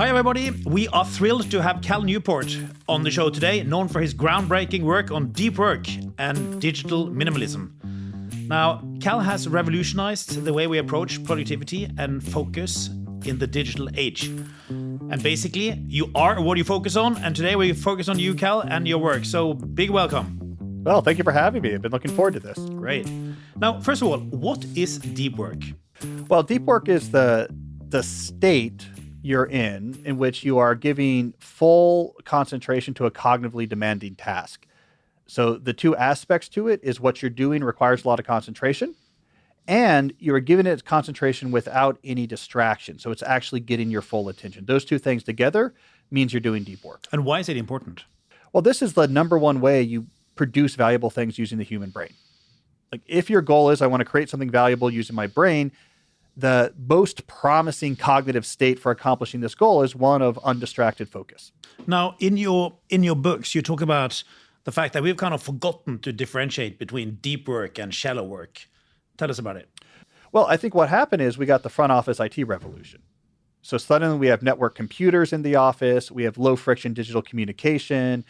Hi everybody, we are thrilled to have Cal Newport on the show today, known for his groundbreaking work on deep work and digital minimalism. Now, Cal has revolutionized the way we approach productivity and focus in the digital age. And basically, you are what you focus on, and today we focus on you, Cal, and your work. So, big welcome. Well, thank you for having me. I've been looking forward to this. Great. Now, first of all, what is deep work? Well, deep work is the state you're in which you are giving full concentration to a cognitively demanding task. So the two aspects to it is what you're doing requires a lot of concentration, and you're giving it concentration without any distraction. So it's actually getting your full attention. Those two things together means you're doing deep work. And why is it important? Well, this is the number one way you produce valuable things using the human brain. Like if your goal is I want to create something valuable using my brain, the most promising cognitive state for accomplishing this goal is one of undistracted focus. Now, in your books, you talk about the fact that we've kind of forgotten to differentiate between deep work and shallow work. Tell us about it. Well, I think what happened is we got the front office IT revolution. So suddenly we have network computers in the office. We have low friction digital communication.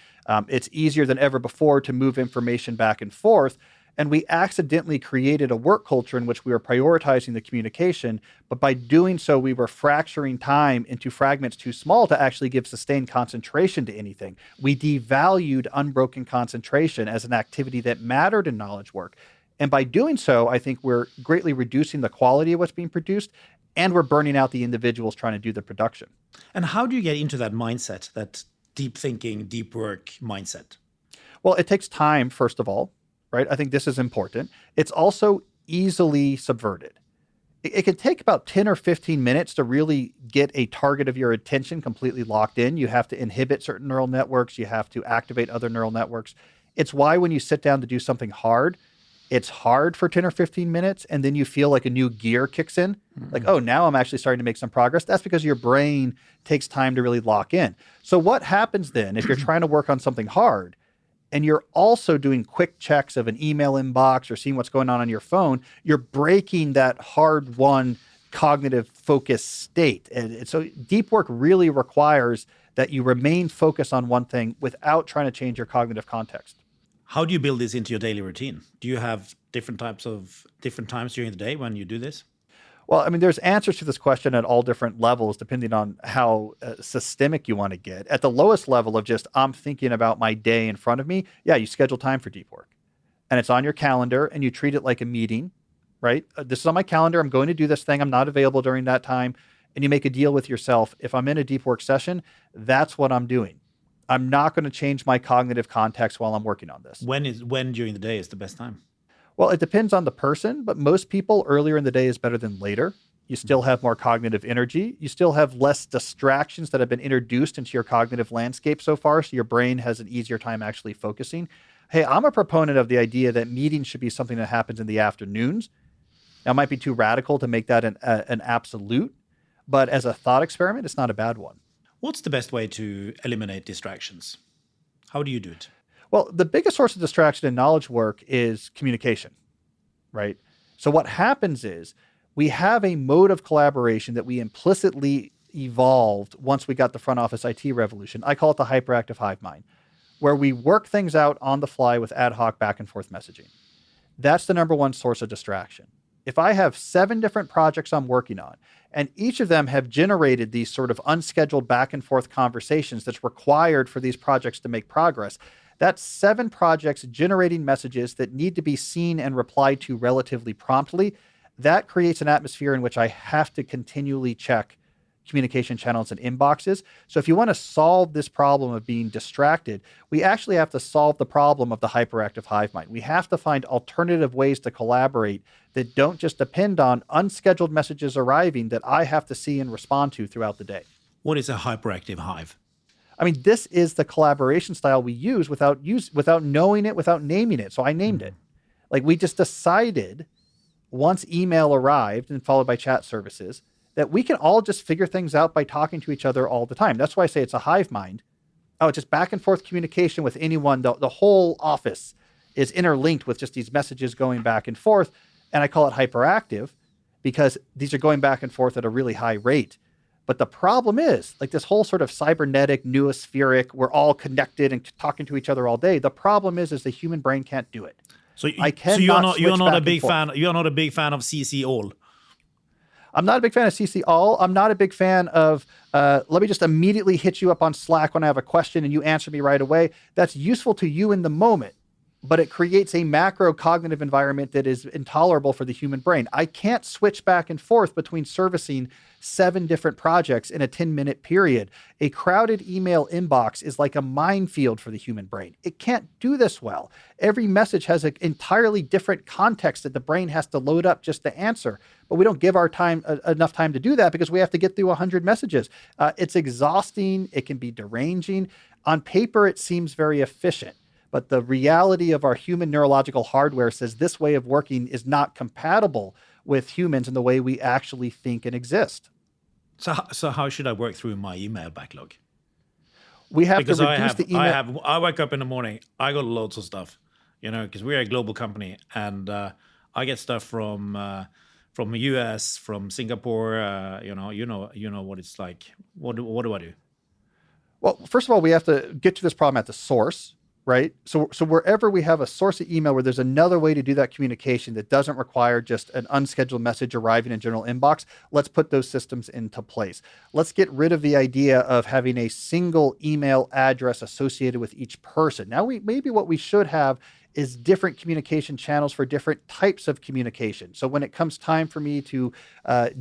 It's easier than ever before to move information back and forth. And we accidentally created a work culture in which we were prioritizing the communication. But by doing so, we were fracturing time into fragments too small to actually give sustained concentration to anything. We devalued unbroken concentration as an activity that mattered in knowledge work. And by doing so, I think we're greatly reducing the quality of what's being produced, and we're burning out the individuals trying to do the production. And how do you get into that mindset, that deep thinking, deep work mindset? Well, it takes time, first of all. Right? I think this is important. It's also easily subverted. It can take about 10 or 15 minutes to really get a target of your attention completely locked in. You have to inhibit certain neural networks. You have to activate other neural networks. It's why when you sit down to do something hard, it's hard for 10 or 15 minutes, and then you feel like a new gear kicks in. Like, oh, now I'm actually starting to make some progress. That's because your brain takes time to really lock in. So what happens then if you're trying to work on something hard, and you're also doing quick checks of an email inbox or seeing what's going on your phone, you're breaking that hard-won cognitive focus state. And so deep work really requires that you remain focused on one thing without trying to change your cognitive context. How do you build this into your daily routine? Do you have different times during the day when you do this? Well, I mean, there's answers to this question at all different levels, depending on how systemic you want to get. At the lowest level of just, I'm thinking about my day in front of me. Yeah, you schedule time for deep work and it's on your calendar and you treat it like a meeting, right? This is on my calendar. I'm going to do this thing. I'm not available during that time. And you make a deal with yourself. If I'm in a deep work session, that's what I'm doing. I'm not going to change my cognitive context while I'm working on this. When during the day is the best time? Well, it depends on the person, but most people earlier in the day is better than later. You still have more cognitive energy. You still have less distractions that have been introduced into your cognitive landscape so far, so your brain has an easier time actually focusing. Hey, I'm a proponent of the idea that meetings should be something that happens in the afternoons. Now, it might be too radical to make that an absolute, but as a thought experiment, it's not a bad one. What's the best way to eliminate distractions? How do you do it? Well, the biggest source of distraction in knowledge work is communication, right? So what happens is we have a mode of collaboration that we implicitly evolved once we got the front office IT revolution. I call it the hyperactive hive mind, where we work things out on the fly with ad hoc back and forth messaging. That's the number one source of distraction. If I have 7 different projects I'm working on, and each of them have generated these sort of unscheduled back and forth conversations that's required for these projects to make progress, that's 7 projects generating messages that need to be seen and replied to relatively promptly. That creates an atmosphere in which I have to continually check communication channels and inboxes. So if you want to solve this problem of being distracted, we actually have to solve the problem of the hyperactive hive mind. We have to find alternative ways to collaborate that don't just depend on unscheduled messages arriving that I have to see and respond to throughout the day. What is a hyperactive hive? I mean, this is the collaboration style we use without knowing it, without naming it. So I named it. Like we just decided once email arrived and followed by chat services that we can all just figure things out by talking to each other all the time. That's why I say it's a hive mind. Oh, just back and forth communication with anyone. The whole office is interlinked with just these messages going back and forth. And I call it hyperactive because these are going back and forth at a really high rate. But the problem is, like this whole sort of cybernetic, noospheric, we're all connected and talking to each other all day. The problem is the human brain can't do it. So, I so cannot you're switch not a back and big forth. fan. You're not a big fan of CC all. I'm not a big fan of CC all. I'm not a big fan of let me just immediately hit you up on Slack when I have a question and you answer me right away. That's useful to you in the moment, but it creates a macro cognitive environment that is intolerable for the human brain. I can't switch back and forth between servicing 7 different projects in a 10-minute period. A crowded email inbox is like a minefield for the human brain. It can't do this well. Every message has an entirely different context that the brain has to load up just to answer. But we don't give our time enough time to do that because we have to get through 100 messages. It's exhausting. It can be deranging. On paper, it seems very efficient. But the reality of our human neurological hardware says this way of working is not compatible with humans in the way we actually think and exist. So how should I work through my email backlog? We have Because to reduce the email. I wake up in the morning, I got loads of stuff, because we're a global company, and I get stuff from the US, from Singapore. You know what it's like. What do I do? Well, first of all, we have to get to this problem at the source, right? So wherever we have a source of email where there's another way to do that communication that doesn't require just an unscheduled message arriving in general inbox, let's put those systems into place. Let's get rid of the idea of having a single email address associated with each person. Now, maybe what we should have is different communication channels for different types of communication. So when it comes time for me to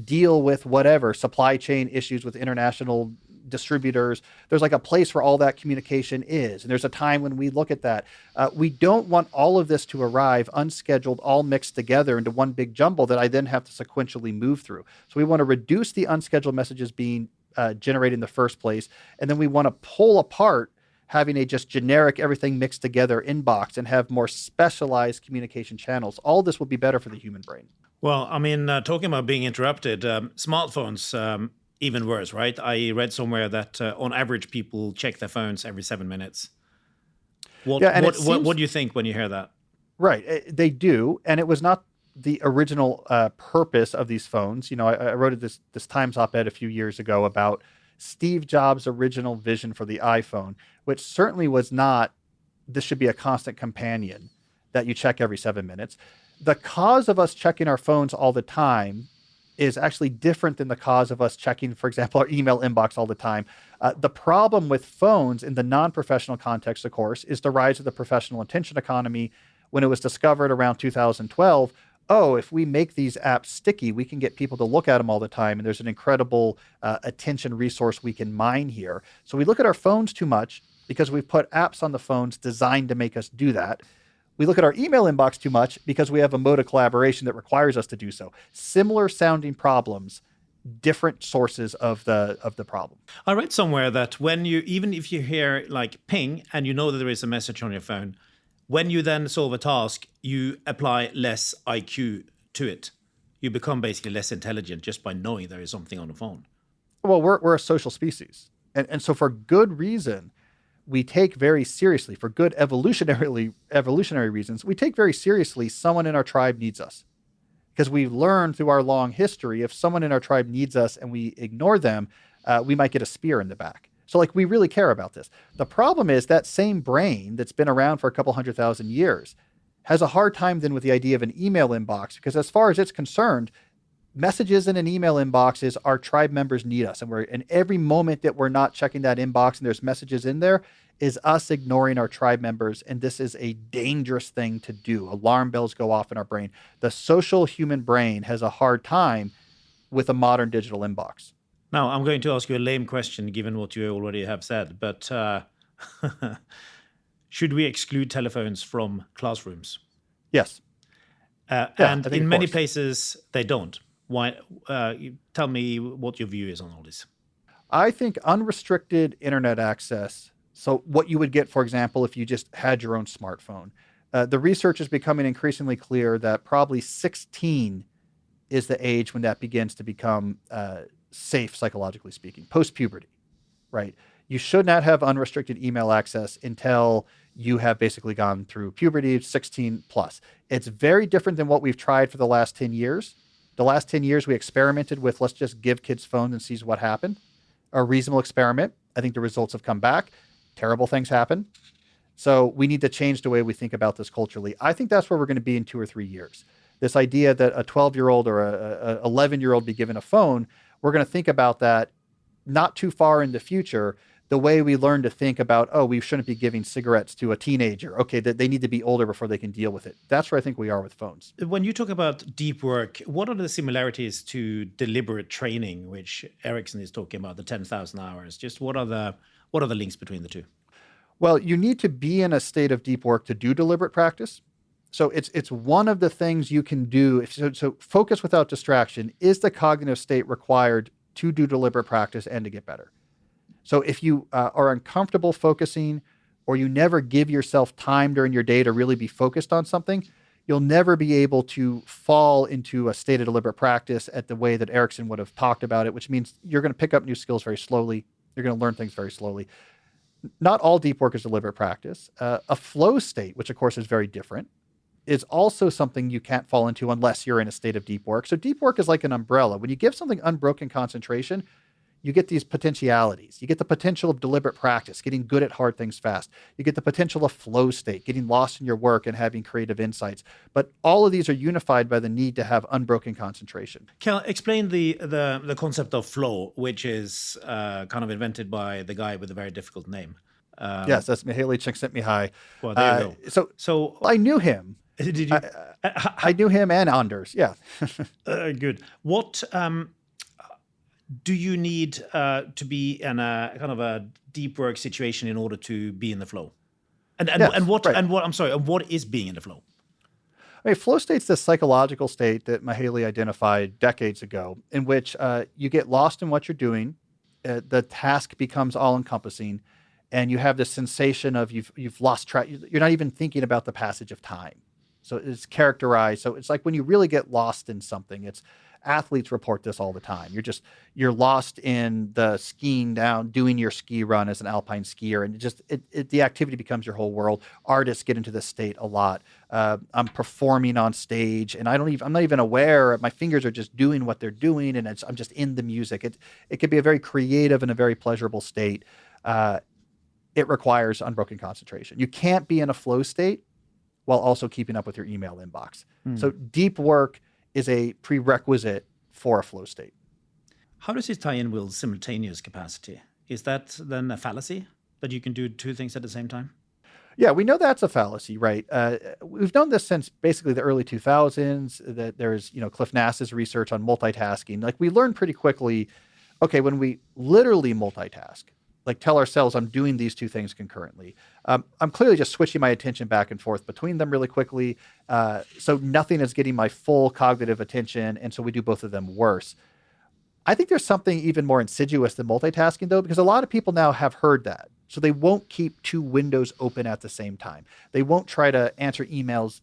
deal with whatever supply chain issues with international distributors, there's like a place where all that communication is. And there's a time when we look at that. We don't want all of this to arrive unscheduled, all mixed together into one big jumble that I then have to sequentially move through. So we want to reduce the unscheduled messages being generated in the first place. And then we want to pull apart having a just generic everything mixed together inbox and have more specialized communication channels. All this will be better for the human brain. Well, I mean, talking about being interrupted, smartphones, even worse, right? I read somewhere that on average, people check their phones every 7 minutes. What do you think when you hear that? Right. They do. And it was not the original purpose of these phones. I wrote this Times op-ed a few years ago about Steve Jobs' original vision for the iPhone, which certainly was not, this should be a constant companion that you check every 7 minutes. The cause of us checking our phones all the time is actually different than the cause of us checking, for example, our email inbox all the time. The problem with phones in the non-professional context, of course, is the rise of the professional attention economy. When it was discovered around 2012, if we make these apps sticky, we can get people to look at them all the time. And there's an incredible attention resource we can mine here. So we look at our phones too much because we've put apps on the phones designed to make us do that. We look at our email inbox too much because we have a mode of collaboration that requires us to do so. Similar sounding problems, different sources of the problem. I read somewhere that even if you hear like ping and you know that there is a message on your phone, when you then solve a task, you apply less IQ to it. You become basically less intelligent just by knowing there is something on the phone. Well, we're a social species. And so for good reason, we take very seriously, for good evolutionary reasons, we take very seriously someone in our tribe needs us. Because we've learned through our long history, if someone in our tribe needs us and we ignore them, we might get a spear in the back. So we really care about this. The problem is that same brain that's been around for a couple 100,000 years has a hard time then with the idea of an email inbox, because as far as it's concerned, messages in an email inbox is our tribe members need us. And every moment that we're not checking that inbox and there's messages in there is us ignoring our tribe members. And this is a dangerous thing to do. Alarm bells go off in our brain. The social human brain has a hard time with a modern digital inbox. Now, I'm going to ask you a lame question, given what you already have said, but should we exclude telephones from classrooms? Yes. And in many places, they don't. Why? Tell me what your view is on all this. I think unrestricted internet access, so what you would get, for example, if you just had your own smartphone, the research is becoming increasingly clear that probably 16 is the age when that begins to become safe, psychologically speaking, post-puberty, right? You should not have unrestricted email access until you have basically gone through puberty, 16 plus. It's very different than what we've tried for the last 10 years. The last 10 years, we experimented with let's just give kids phones and see what happened. A reasonable experiment. I think the results have come back. Terrible things happen. So we need to change the way we think about this culturally. I think that's where we're going to be in 2 or 3 years. This idea that a 12-year-old or a 11-year-old be given a phone, we're going to think about that not too far in the future, the way we learn to think about, oh, we shouldn't be giving cigarettes to a teenager. Okay, that they need to be older before they can deal with it. That's where I think we are with phones. When you talk about deep work, what are the similarities to deliberate training, which Ericsson is talking about, the 10,000 hours? Just what are the links between the two? Well, you need to be in a state of deep work to do deliberate practice. So it's one of the things you can do. So focus without distraction is the cognitive state required to do deliberate practice and to get better. So if you are uncomfortable focusing, or you never give yourself time during your day to really be focused on something, you'll never be able to fall into a state of deliberate practice at the way that Ericsson would have talked about it, which means you're going to pick up new skills very slowly. You're going to learn things very slowly. Not all deep work is deliberate practice. A flow state, which of course is very different, is also something you can't fall into unless you're in a state of deep work. So deep work is like an umbrella. When you give something unbroken concentration, you get these potentialities. You get the potential of deliberate practice, getting good at hard things fast. You get the potential of flow state, getting lost in your work and having creative insights. But all of these are unified by the need to have unbroken concentration. Can I explain the concept of flow, which is kind of invented by the guy with a very difficult name? Yes, that's Mihaly Csikszentmihalyi. Well, there you go. So I knew him. Did you? I knew him and Anders. Yeah. Good. What do you need to be in a kind of a deep work situation in order to be in the flow? And what is being in the flow? I mean, flow state's the psychological state that Mihaly identified decades ago, in which you get lost in what you're doing, the task becomes all-encompassing, and you have this sensation of you've lost track. You're not even thinking about the passage of time. So it's characterized. So it's like when you really get lost in something. It's athletes report this all the time. You're lost in the skiing down, doing your ski run as an alpine skier, and the activity becomes your whole world. Artists get into this state a lot. I'm performing on stage, and I'm not even aware. My fingers are just doing what they're doing, and I'm just in the music. It could be a very creative and a very pleasurable state. It requires unbroken concentration. You can't be in a flow state while also keeping up with your email inbox. So deep work is a prerequisite for a flow state. How does it tie in with simultaneous capacity? Is that then a fallacy, that you can do two things at the same time? Yeah, we know that's a fallacy, right? We've known this since basically the early 2000s, that there's, Cliff Nass's research on multitasking. Like we learned pretty quickly, okay, when we literally multitask, like tell ourselves I'm doing these two things concurrently. I'm clearly just switching my attention back and forth between them really quickly. So nothing is getting my full cognitive attention. And so we do both of them worse. I think there's something even more insidious than multitasking though, because a lot of people now have heard that. So they won't keep two windows open at the same time. They won't try to answer emails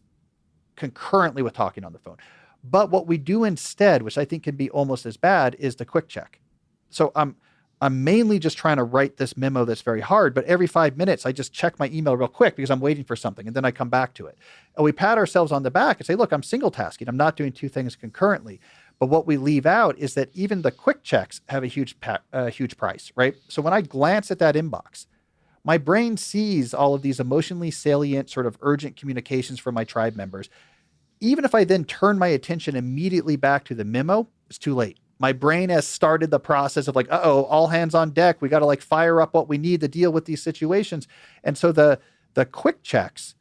concurrently with talking on the phone. But what we do instead, which I think can be almost as bad, is the quick check. So I'm mainly just trying to write this memo that's very hard, but every 5 minutes, I just check my email real quick because I'm waiting for something, and then I come back to it. And we pat ourselves on the back and say, look, I'm single tasking. I'm not doing two things concurrently. But what we leave out is that even the quick checks have a huge price, right? So when I glance at that inbox, my brain sees all of these emotionally salient, sort of urgent communications from my tribe members. Even if I then turn my attention immediately back to the memo, it's too late. My brain has started the process of like, all hands on deck. We got to fire up what we need to deal with these situations. And so the quick checks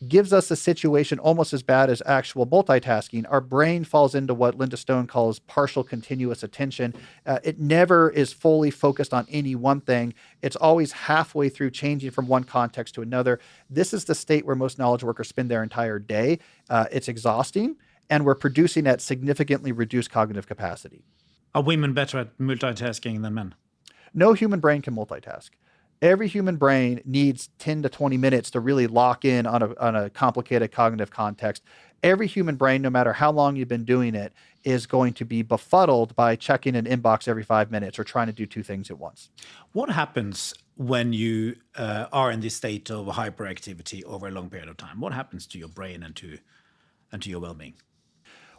gives us a situation almost as bad as actual multitasking. Our brain falls into what Linda Stone calls partial continuous attention. It never is fully focused on any one thing. It's always halfway through changing from one context to another. This is the state where most knowledge workers spend their entire day. It's exhausting, and we're producing at significantly reduced cognitive capacity. Are women better at multitasking than men? No human brain can multitask. Every human brain needs 10 to 20 minutes to really lock in on a complicated cognitive context. Every human brain, no matter how long you've been doing it, is going to be befuddled by checking an inbox every 5 minutes or trying to do two things at once. What happens when you are in this state of hyperactivity over a long period of time? What happens to your brain and to your well-being?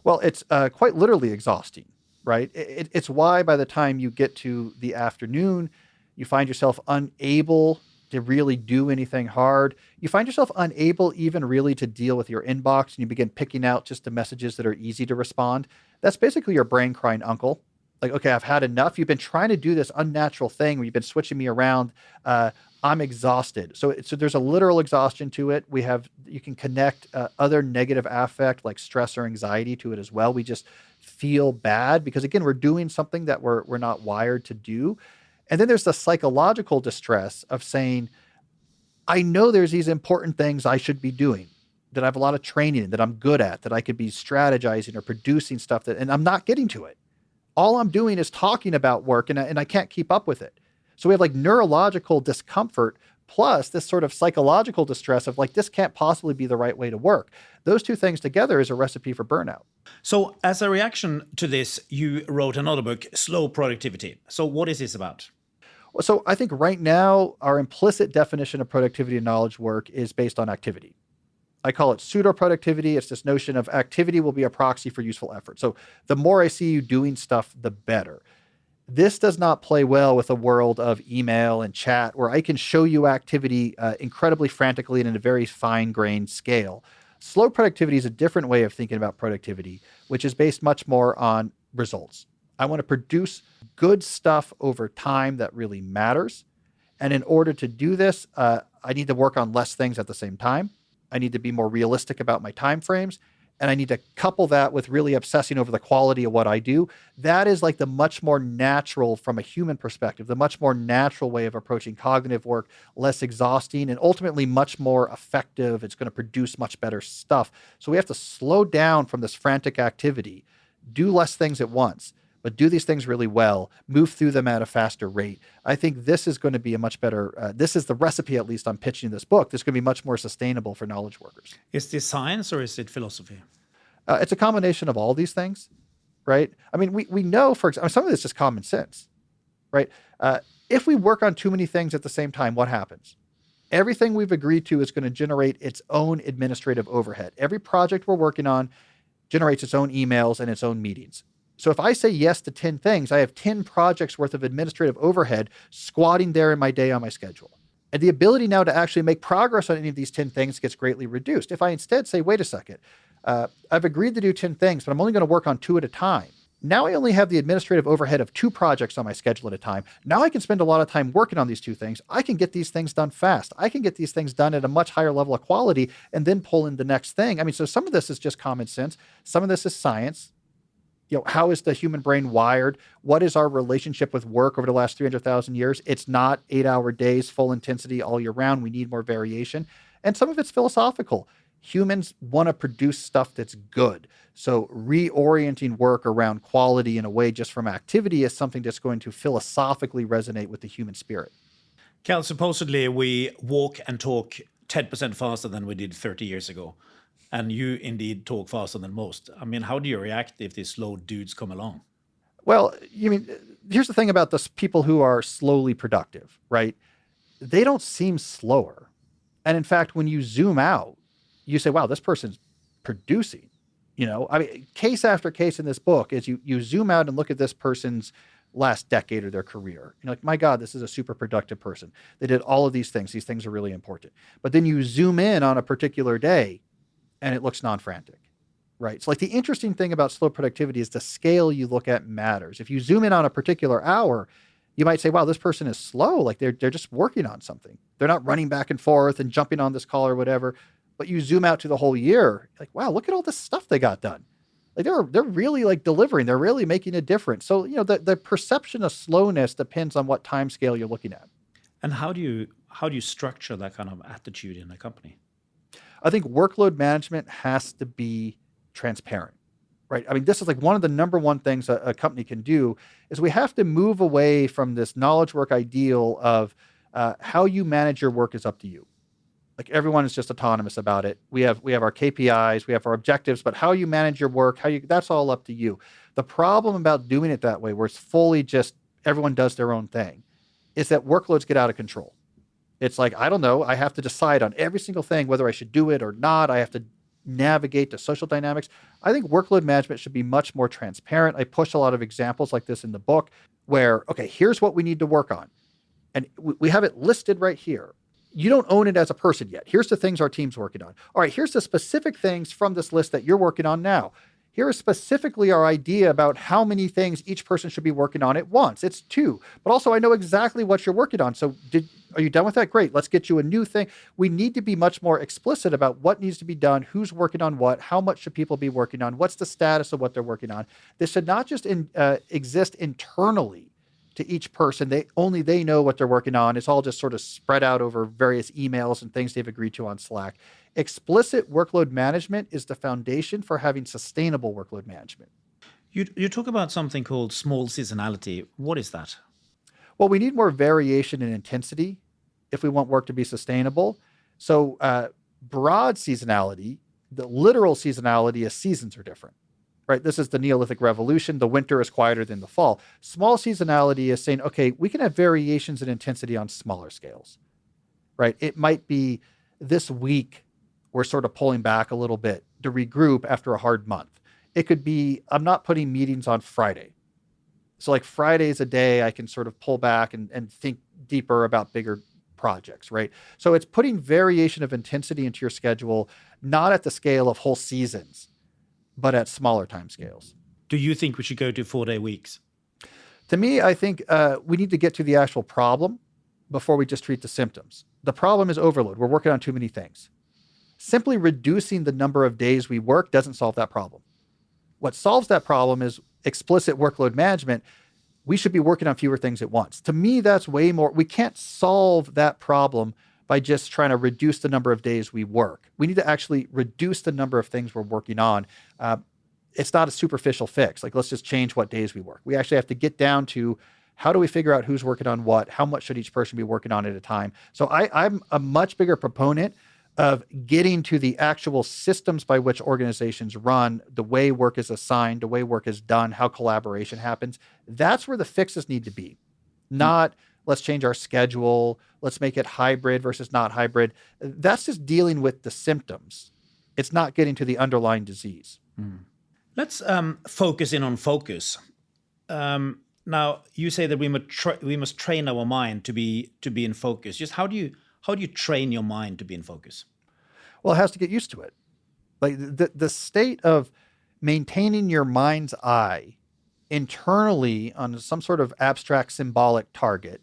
Well, it's quite literally exhausting, right? It's why by the time you get to the afternoon, you find yourself unable to really do anything hard. You find yourself unable even really to deal with your inbox, and you begin picking out just the messages that are easy to respond. That's basically your brain crying uncle. Like, okay, I've had enough. You've been trying to do this unnatural thing where you've been switching me around. I'm exhausted. So there's a literal exhaustion to it. You can connect other negative affect like stress or anxiety to it as well. We just feel bad because again, we're doing something that we're not wired to do. And then there's the psychological distress of saying, I know there's these important things I should be doing, that I have a lot of training in, that I'm good at, that I could be strategizing or producing stuff and I'm not getting to it. All I'm doing is talking about work and I can't keep up with it. So we have like neurological discomfort plus this sort of psychological distress of like, this can't possibly be the right way to work. Those two things together is a recipe for burnout. So as a reaction to this, you wrote another book, Slow Productivity. So what is this about? So I think right now, our implicit definition of productivity and knowledge work is based on activity. I call it pseudo-productivity. It's this notion of activity will be a proxy for useful effort. So the more I see you doing stuff, the better. This does not play well with a world of email and chat where I can show you activity incredibly frantically and in a very fine-grained scale. Slow productivity is a different way of thinking about productivity, which is based much more on results. I want to produce good stuff over time that really matters. And in order to do this, I need to work on less things at the same time. I need to be more realistic about my timeframes. And I need to couple that with really obsessing over the quality of what I do. That is like the much more natural, from a human perspective, the much more natural way of approaching cognitive work, less exhausting and ultimately much more effective. It's going to produce much better stuff. So we have to slow down from this frantic activity, do less things at once, but do these things really well, move through them at a faster rate. I think this is going to be a much better, this is the recipe, at least I'm pitching in this book. This is going to be much more sustainable for knowledge workers. Is this science or is it philosophy? It's a combination of all these things, right? I mean, we know, for example, some of this is common sense, right? If we work on too many things at the same time, what happens? Everything we've agreed to is going to generate its own administrative overhead. Every project we're working on generates its own emails and its own meetings. So if I say yes to 10 things, I have 10 projects worth of administrative overhead squatting there in my day on my schedule. And the ability now to actually make progress on any of these 10 things gets greatly reduced. If I instead say, wait a second, I've agreed to do 10 things, but I'm only going to work on 2 at a time. Now I only have the administrative overhead of 2 projects on my schedule at a time. Now I can spend a lot of time working on these 2 things. I can get these things done fast. I can get these things done at a much higher level of quality and then pull in the next thing. I mean, so some of this is just common sense. Some of this is science. How is the human brain wired? What is our relationship with work over the last 300,000 years? It's not 8-hour days, full intensity all year round. We need more variation. And some of it's philosophical. Humans want to produce stuff that's good. So reorienting work around quality in a way just from activity is something that's going to philosophically resonate with the human spirit. Cal, supposedly we walk and talk 10% faster than we did 30 years ago. And you indeed talk faster than most. I mean, how do you react if these slow dudes come along? Well, here's the thing about the people who are slowly productive, right? They don't seem slower. And in fact, when you zoom out, you say, wow, this person's producing. Case after case in this book is you zoom out and look at this person's last decade of their career. You're like, my God, this is a super productive person. They did all of these things. These things are really important. But then you zoom in on a particular day and it looks non-frantic, right? So like the interesting thing about slow productivity is the scale you look at matters. If you zoom in on a particular hour, you might say, wow, this person is slow. Like they're just working on something. They're not running back and forth and jumping on this call or whatever. But you zoom out to the whole year, like, wow, look at all this stuff they got done. Like they're really like delivering. They're really making a difference. So, the perception of slowness depends on what time scale you're looking at. And how do you structure that kind of attitude in a company? I think workload management has to be transparent, right? I mean, this is like one of the number one things a company can do is we have to move away from this knowledge work ideal of how you manage your work is up to you. Like everyone is just autonomous about it. We have our KPIs, we have our objectives, but how you manage your work, that's all up to you. The problem about doing it that way, where it's fully just everyone does their own thing, is that workloads get out of control. It's like, I don't know, I have to decide on every single thing, whether I should do it or not. I have to navigate the social dynamics. I think workload management should be much more transparent. I push a lot of examples like this in the book where, okay, here's what we need to work on. And we have it listed right here. You don't own it as a person yet. Here's the things our team's working on. All right, here's the specific things from this list that you're working on now. Here is specifically our idea about how many things each person should be working on at once. It's 2. But also, I know exactly what you're working on. So are you done with that? Great. Let's get you a new thing. We need to be much more explicit about what needs to be done, who's working on what, how much should people be working on, what's the status of what they're working on. This should not just exist internally to each person. They know what they're working on. It's all just sort of spread out over various emails and things they've agreed to on Slack. Explicit workload management is the foundation for having sustainable workload management. You talk about something called small seasonality. What is that? Well, we need more variation in intensity if we want work to be sustainable. So broad seasonality, the literal seasonality is seasons are different, right? This is the Neolithic Revolution. The winter is quieter than the fall. Small seasonality is saying, okay, we can have variations in intensity on smaller scales, right? It might be this week we're sort of pulling back a little bit to regroup after a hard month. It could be, I'm not putting meetings on Friday. So like Friday's a day I can sort of pull back and think deeper about bigger projects, right? So it's putting variation of intensity into your schedule, not at the scale of whole seasons, but at smaller time scales. Do you think we should go to 4-day weeks? To me, I think we need to get to the actual problem before we just treat the symptoms. The problem is overload. We're working on too many things. Simply reducing the number of days we work doesn't solve that problem. What solves that problem is explicit workload management. We should be working on fewer things at once. To me, that's way more. We can't solve that problem by just trying to reduce the number of days we work. We need to actually reduce the number of things we're working on. It's not a superficial fix. Like, let's just change what days we work. We actually have to get down to how do we figure out who's working on what? How much should each person be working on at a time? So I'm a much bigger proponent of getting to the actual systems by which organizations run, the way work is assigned, the way work is done, how collaboration happens. That's where the fixes need to be. Not let's change our schedule, let's make it hybrid versus not hybrid. That's just dealing with the symptoms. It's not getting to the underlying disease. Let's focus in on focus. Now, you say that we must train our mind to be in focus. Just how do you train your mind to be in focus? Well, it has to get used to it. Like the state of maintaining your mind's eye internally on some sort of abstract symbolic target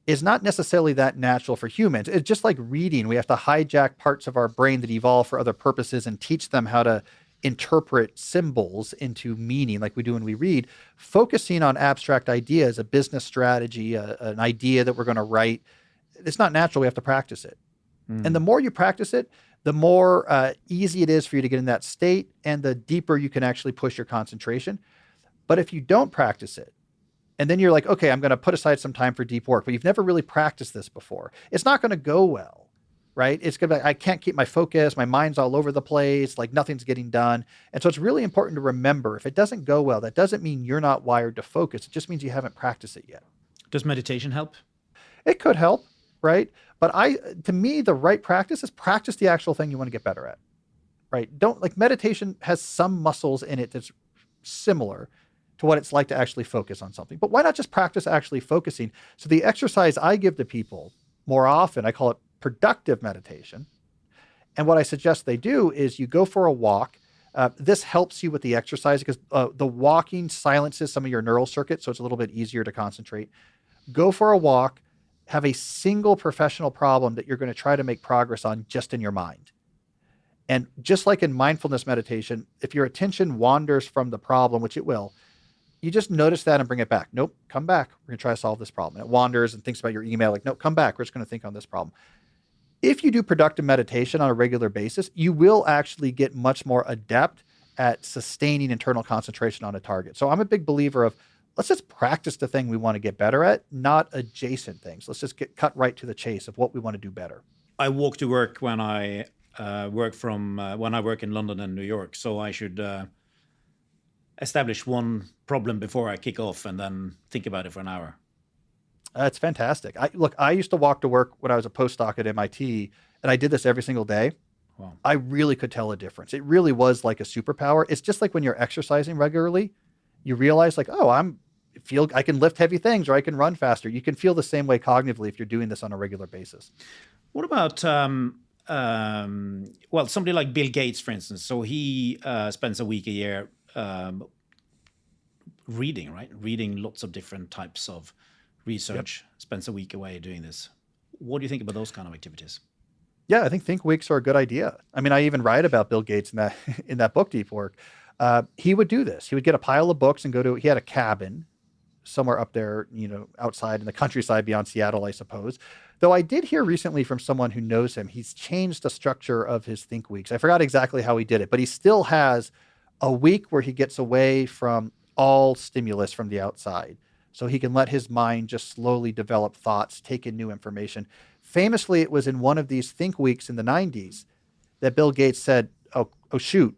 is not necessarily that natural for humans. It's just like reading. We have to hijack parts of our brain that evolve for other purposes and teach them how to interpret symbols into meaning like we do when we read. Focusing on abstract ideas, a business strategy, an idea that we're going to write, it's not natural. We have to practice it. And the more you practice it, the more easy it is for you to get in that state and the deeper you can actually push your concentration. But if you don't practice it, and then you're like, okay, I'm going to put aside some time for deep work, but you've never really practiced this before, it's not going to go well, right? It's going to be, I can't keep my focus. My mind's all over the place. Like nothing's getting done. And so it's really important to remember, if it doesn't go well, that doesn't mean you're not wired to focus. It just means you haven't practiced it yet. Does meditation help? It could help, right? But to me, the right practice is practice the actual thing you want to get better at, right? Meditation has some muscles in it that's similar to what it's like to actually focus on something. But why not just practice actually focusing? So the exercise I give to people more often, I call it productive meditation. And what I suggest they do is you go for a walk. This helps you with the exercise because the walking silences some of your neural circuits, so it's a little bit easier to concentrate. Go for a walk. Have a single professional problem that you're going to try to make progress on just in your mind. And just like in mindfulness meditation, if your attention wanders from the problem, which it will, you just notice that and bring it back. Nope, come back. We're going to try to solve this problem. And it wanders and thinks about your email. Like, nope, come back. We're just going to think on this problem. If you do productive meditation on a regular basis, you will actually get much more adept at sustaining internal concentration on a target. So I'm a big believer of let's just practice the thing we want to get better at, not adjacent things. Let's just cut right to the chase of what we want to do better. I walk to work when I work in London and New York, so I should establish one problem before I kick off and then think about it for an hour. It's fantastic. I used to walk to work when I was a postdoc at MIT, and I did this every single day. Wow. I really could tell a difference. It really was like a superpower. It's just like when you're exercising regularly, you realize like, oh, I can lift heavy things or I can run faster. You can feel the same way cognitively if you're doing this on a regular basis. What about well, somebody like Bill Gates, for instance? So he spends a week a year reading, right? Reading lots of different types of research. Yep. Spends a week away doing this. What do you think about those kind of activities? Yeah, I think think weeks are a good idea. I mean, I even write about Bill Gates in that in that book, Deep Work. He would do this. He would get a pile of books and he had a cabin somewhere up there, outside in the countryside beyond Seattle, I suppose. Though I did hear recently from someone who knows him, he's changed the structure of his think weeks. I forgot exactly how he did it, but he still has a week where he gets away from all stimulus from the outside. So he can let his mind just slowly develop thoughts, take in new information. Famously, it was in one of these think weeks in the 90s that Bill Gates said, oh shoot,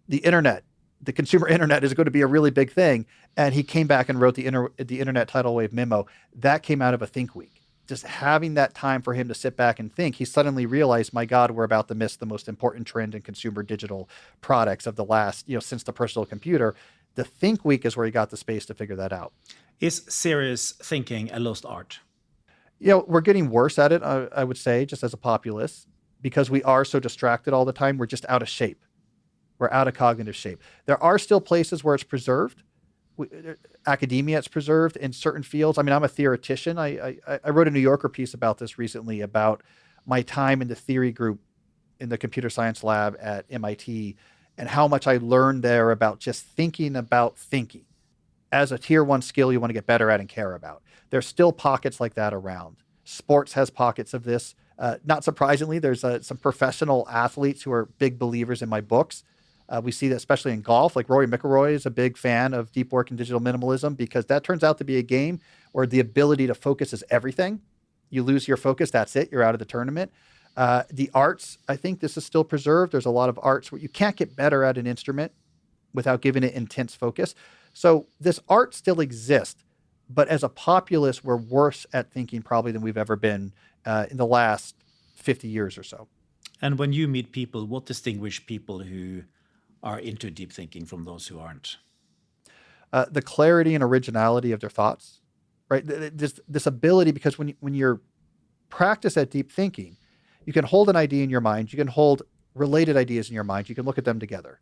the internet, the consumer internet is going to be a really big thing. And he came back and wrote the Internet Tidal Wave memo. That came out of a think week. Just having that time for him to sit back and think, he suddenly realized, my God, we're about to miss the most important trend in consumer digital products of the last, since the personal computer. The think week is where he got the space to figure that out. Is serious thinking a lost art? We're getting worse at it, I would say, just as a populace, because we are so distracted all the time. We're just out of shape. We're out of cognitive shape. There are still places where it's preserved. Academia, it's preserved in certain fields. I mean, I'm a theoretician. I wrote a New Yorker piece about this recently, about my time in the theory group in the computer science lab at MIT and how much I learned there about just thinking about thinking as a tier 1 skill you want to get better at and care about. There's still pockets like that around. Sports has pockets of this. Not surprisingly, there's some professional athletes who are big believers in my books. We see that especially in golf, like Rory McIlroy is a big fan of deep work and digital minimalism because that turns out to be a game where the ability to focus is everything. You lose your focus, that's it. You're out of the tournament. The arts, I think this is still preserved. There's a lot of arts where you can't get better at an instrument without giving it intense focus. So this art still exists, but as a populace, we're worse at thinking probably than we've ever been in the last 50 years or so. And when you meet people, what distinguishes people who are into deep thinking from those who aren't? The clarity and originality of their thoughts, right? This ability, because when you're practice at deep thinking, you can hold an idea in your mind, you can hold related ideas in your mind, you can look at them together.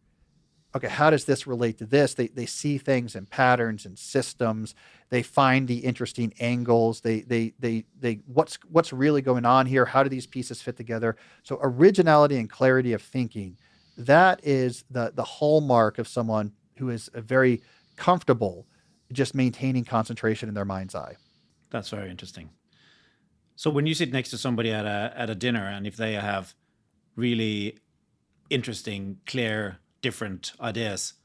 Okay, how does this relate to this? They see things in patterns and systems. They find the interesting angles. They what's really going on here? How do these pieces fit together? So originality and clarity of thinking, that is the hallmark of someone who is very comfortable just maintaining concentration in their mind's eye. That's very interesting. So when you sit next to somebody at a dinner, and if they have really interesting, clear, different ideas,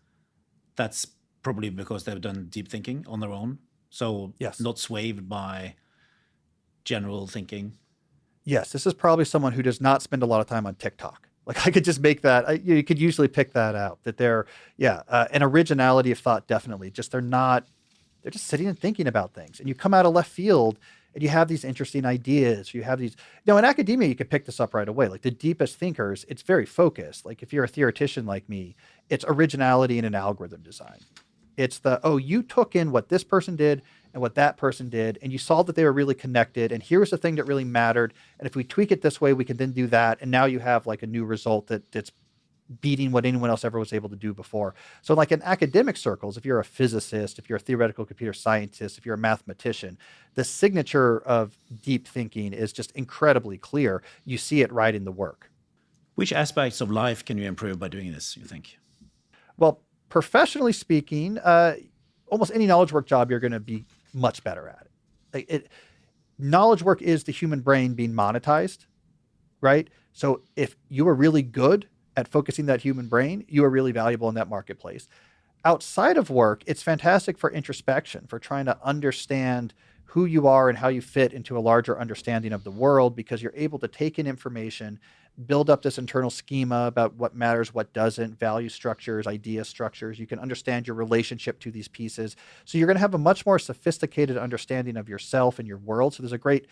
that's probably because they've done deep thinking on their own. So yes, not swayed by general thinking. Yes, this is probably someone who does not spend a lot of time on TikTok. Like I could just make that, you could usually pick that out, that they're, an originality of thought, definitely. Just they're just sitting and thinking about things. And you come out of left field and you have these interesting ideas. You have these, in academia, you could pick this up right away. Like the deepest thinkers, it's very focused. Like if you're a theoretician like me, it's originality in an algorithm design. It's you took in what this person did and what that person did, and you saw that they were really connected, and here's the thing that really mattered. And if we tweak it this way, we can then do that. And now you have like a new result that's beating what anyone else ever was able to do before. So like in academic circles, if you're a physicist, if you're a theoretical computer scientist, if you're a mathematician, the signature of deep thinking is just incredibly clear. You see it right in the work. Which aspects of life can you improve by doing this, you think? Well, professionally speaking, almost any knowledge work job, you're going to be much better at it. Knowledge work is the human brain being monetized, right? So if you are really good at focusing that human brain, you are really valuable in that marketplace. Outside of work, it's fantastic for introspection, for trying to understand who you are and how you fit into a larger understanding of the world, because you're able to take in information, build up this internal schema about what matters, what doesn't, value structures, idea structures. You can understand your relationship to these pieces. So you're going to have a much more sophisticated understanding of yourself and your world. So there's a great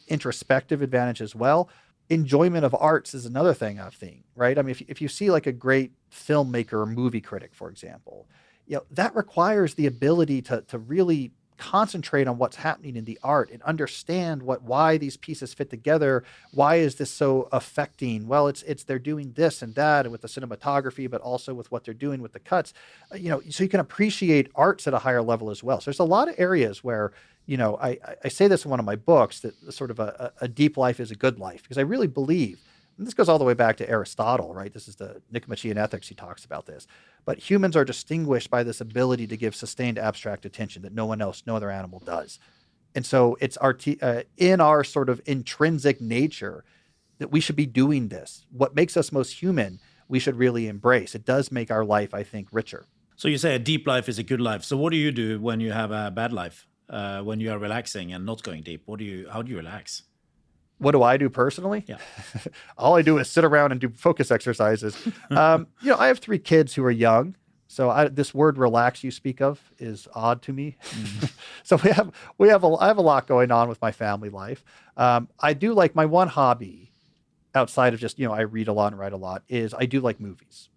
introspective advantage as well. enjoyment of arts is another thing I've seen, right? I mean, if you see like a great filmmaker or movie critic, for example, that requires the ability to really concentrate on what's happening in the art and understand why these pieces fit together. Why is this so affecting? Well, it's they're doing this and that and with the cinematography, but also with what they're doing with the cuts, so you can appreciate arts at a higher level as well. So there's a lot of areas where, I say this in one of my books, that sort of a deep life is a good life, because I really believe, and this goes all the way back to Aristotle, right? This is the Nicomachean Ethics. He talks about this. But humans are distinguished by this ability to give sustained abstract attention that no other animal does. And so it's in our sort of intrinsic nature that we should be doing this. What makes us most human, we should really embrace. It does make our life, I think, richer. So you say a deep life is a good life. So what do you do when you have a bad life? When you are relaxing and not going deep? How do you relax? What do I do personally? Yeah. All I do is sit around and do focus exercises. I have 3 kids who are young. So this word relax you speak of is odd to me. Mm-hmm. So I have a lot going on with my family life. I do like my one hobby outside of just, I read a lot and write a lot, is I do like movies.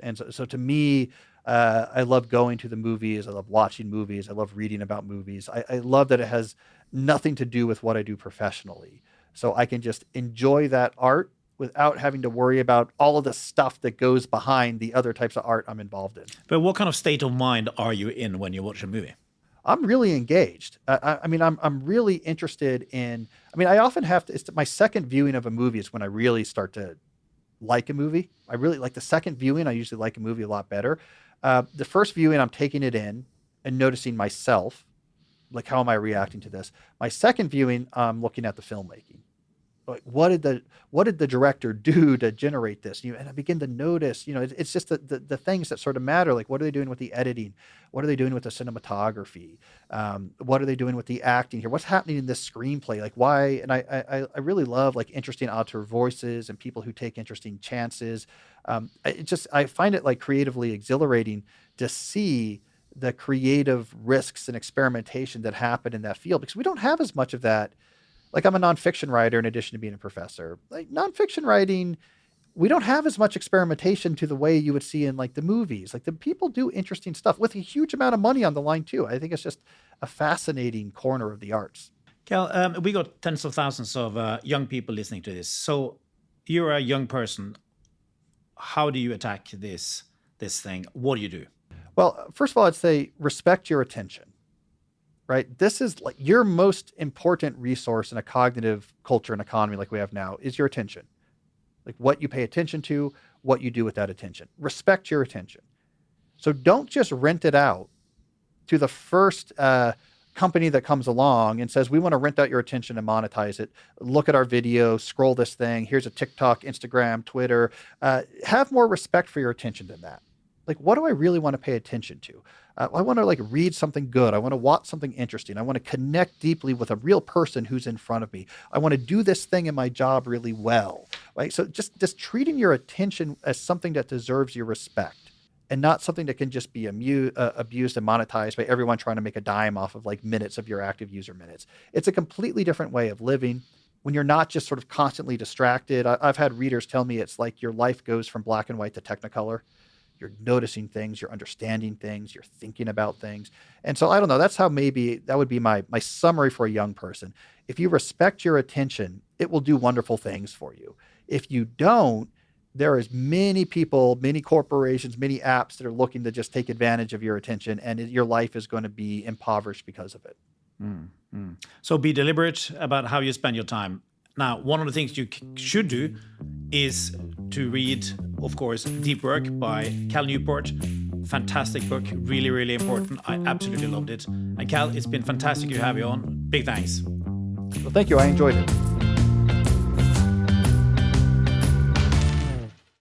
And so to me, I love going to the movies. I love watching movies. I love reading about movies. I love that it has nothing to do with what I do professionally. So I can just enjoy that art without having to worry about all of the stuff that goes behind the other types of art I'm involved in. But what kind of state of mind are you in when you watch a movie? I'm really engaged. I'm really interested in, I often have to, it's my second viewing of a movie is when I really start to like a movie. I really like the second viewing. I usually like a movie a lot better. The first viewing, I'm taking it in and noticing myself. Like, how am I reacting to this? My second viewing, I'm looking at the filmmaking. Like, what did the director do to generate this? And I begin to notice, it's just the things that sort of matter. Like, what are they doing with the editing? What are they doing with the cinematography? What are they doing with the acting here? What's happening in this screenplay? Like, why? And I really love like interesting auteur voices and people who take interesting chances. I find it like creatively exhilarating to see the creative risks and experimentation that happen in that field, because we don't have as much of that. Like, I'm a nonfiction writer in addition to being a professor. Like, nonfiction writing, we don't have as much experimentation to the way you would see in like the movies. Like, the people do interesting stuff with a huge amount of money on the line too. I think it's just a fascinating corner of the arts. Cal, we got tens of thousands of young people listening to this. So you're a young person. How do you attack this thing? What do you do? Well, first of all, I'd say respect your attention, right? This is like your most important resource in a cognitive culture and economy like we have now is your attention. Like, what you pay attention to, what you do with that attention. Respect your attention. So don't just rent it out to the first company that comes along and says, we want to rent out your attention and monetize it. Look at our video, scroll this thing. Here's a TikTok, Instagram, Twitter. Have more respect for your attention than that. Like, what do I really want to pay attention to? I want to like read something good. I want to watch something interesting. I want to connect deeply with a real person who's in front of me. I want to do this thing in my job really well, right? So just treating your attention as something that deserves your respect and not something that can just be abused and monetized by everyone trying to make a dime off of like minutes of your active user minutes. It's a completely different way of living when you're not just sort of constantly distracted. I've had readers tell me it's like your life goes from black and white to Technicolor. You're noticing things, you're understanding things, you're thinking about things. And so I don't know, that's how maybe that would be my summary for a young person. If you respect your attention, it will do wonderful things for you. If you don't, there is many people, many corporations, many apps that are looking to just take advantage of your attention, and your life is going to be impoverished because of it. So be deliberate about how you spend your time. Now, one of the things you should do is to read, of course, Deep Work by Cal Newport. Fantastic book, really, really important. I absolutely loved it. And Cal, it's been fantastic to have you on. Big thanks. Well, thank you. I enjoyed it.